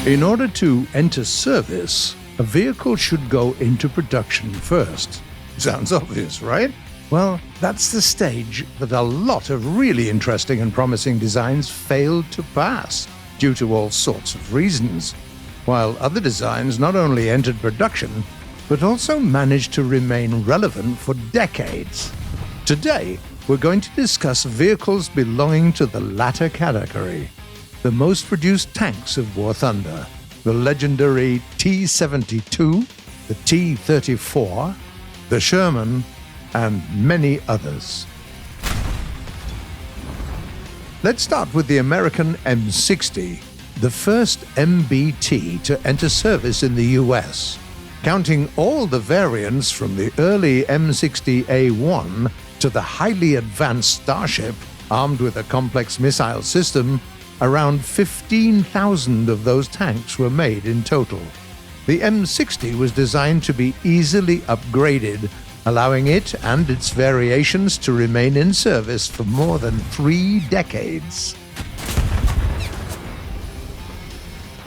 In order to enter service, a vehicle should go into production first. Sounds obvious, right? Well, that's the stage that a lot of really interesting and promising designs failed to pass, due to all sorts of reasons, while other designs not only entered production, but also managed to remain relevant for decades. Today, we're going to discuss vehicles belonging to the latter category, the most produced tanks of War Thunder, the legendary T-72, the T-34, the Sherman, and many others. Let's start with the American M60, the first MBT to enter service in the US. Counting all the variants from the early M60A1 to the highly advanced Starship, armed with a complex missile system, around 15,000 of those tanks were made in total. The M60 was designed to be easily upgraded, allowing it and its variations to remain in service for more than 3 decades.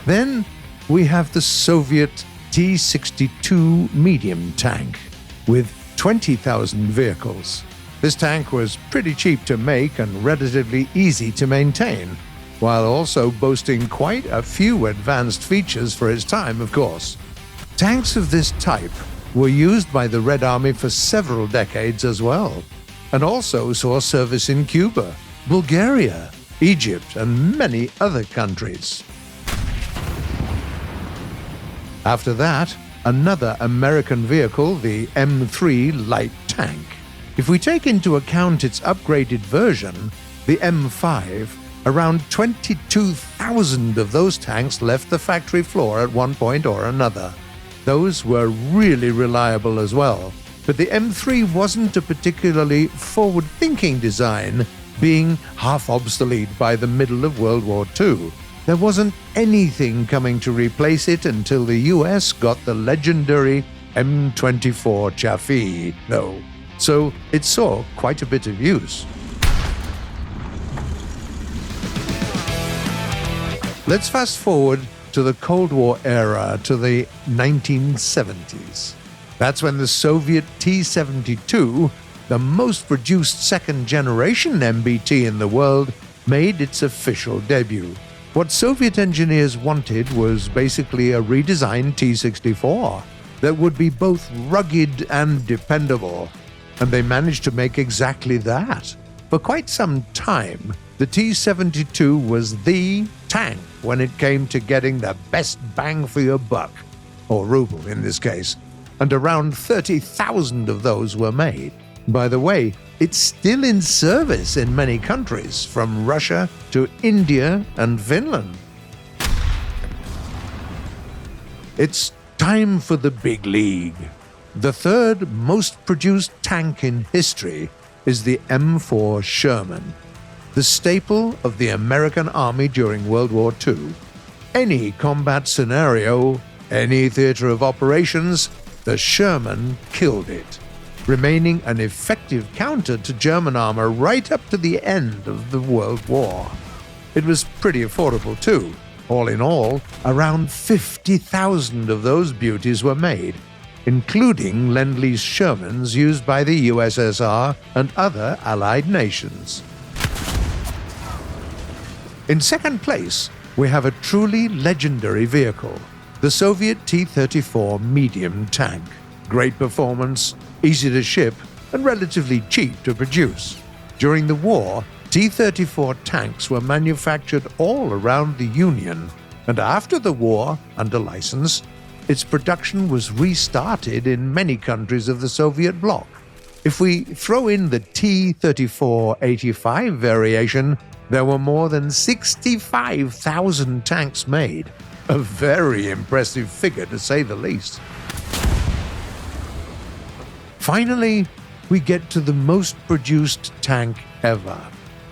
Then we have the Soviet T-62 medium tank, with 20,000 vehicles. This tank was pretty cheap to make and relatively easy to maintain, while also boasting quite a few advanced features for its time, of course. Tanks of this type were used by the Red Army for several decades as well, and also saw service in Cuba, Bulgaria, Egypt, and many other countries. After that, another American vehicle, the M3 light tank. If we take into account its upgraded version, the M5, around 22,000 of those tanks left the factory floor at one point or another. Those were really reliable as well, but the M3 wasn't a particularly forward-thinking design, being half obsolete by the middle of World War II. There wasn't anything coming to replace it until the US got the legendary M24 Chaffee, though, so it saw quite a bit of use. Let's fast forward to the Cold War era, to the 1970s. That's when the Soviet T-72, the most produced second-generation MBT in the world, made its official debut. What Soviet engineers wanted was basically a redesigned T-64 that would be both rugged and dependable, and they managed to make exactly that. For quite some time, the T-72 was the tank when it came to getting the best bang for your buck, or ruble in this case, and around 30,000 of those were made. By the way, it's still in service in many countries, from Russia to India and Finland. It's time for the big league. The third most produced tank in history is the M4 Sherman, the staple of the American Army during World War II. Any combat scenario, any theater of operations, the Sherman killed it, remaining an effective counter to German armor right up to the end of the World War. It was pretty affordable too. All in all, around 50,000 of those beauties were made, including Lend-Lease Shermans used by the USSR and other Allied nations. In second place, we have a truly legendary vehicle, the Soviet T-34 medium tank. Great performance, easy to ship, and relatively cheap to produce. During the war, T-34 tanks were manufactured all around the Union, and after the war, under license, its production was restarted in many countries of the Soviet bloc. If we throw in the T-34-85 variation, there were more than 65,000 tanks made. A very impressive figure, to say the least. Finally, we get to the most produced tank ever.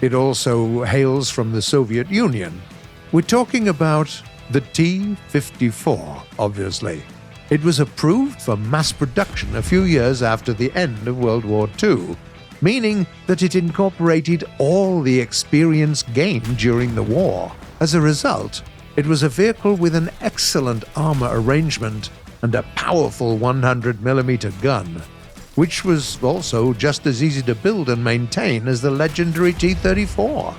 It also hails from the Soviet Union. We're talking about the T-54, obviously. It was approved for mass production a few years after the end of World War II, meaning that it incorporated all the experience gained during the war. As a result, It was a vehicle with an excellent armor arrangement and a powerful 100mm gun, which was also just as easy to build and maintain as the legendary T-34.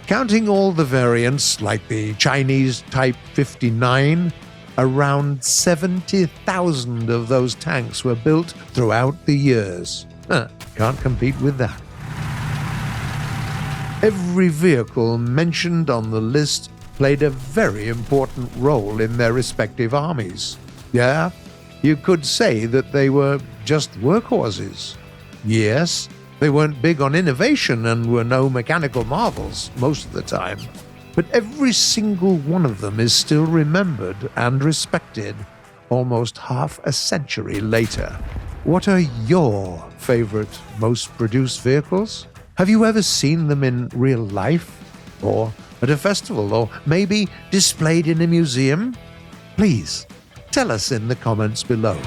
Counting all the variants, like the Chinese Type 59, around 70,000 of those tanks were built throughout the years. Can't compete with that. Every vehicle mentioned on the list played a very important role in their respective armies. Yeah, you could say that they were just workhorses. Yes, they weren't big on innovation and were no mechanical marvels most of the time, but every single one of them is still remembered and respected almost half a century later. What are your favorite, most produced vehicles? Have you ever seen them in real life? Or at a festival? Or maybe displayed in a museum? Please, tell us in the comments below.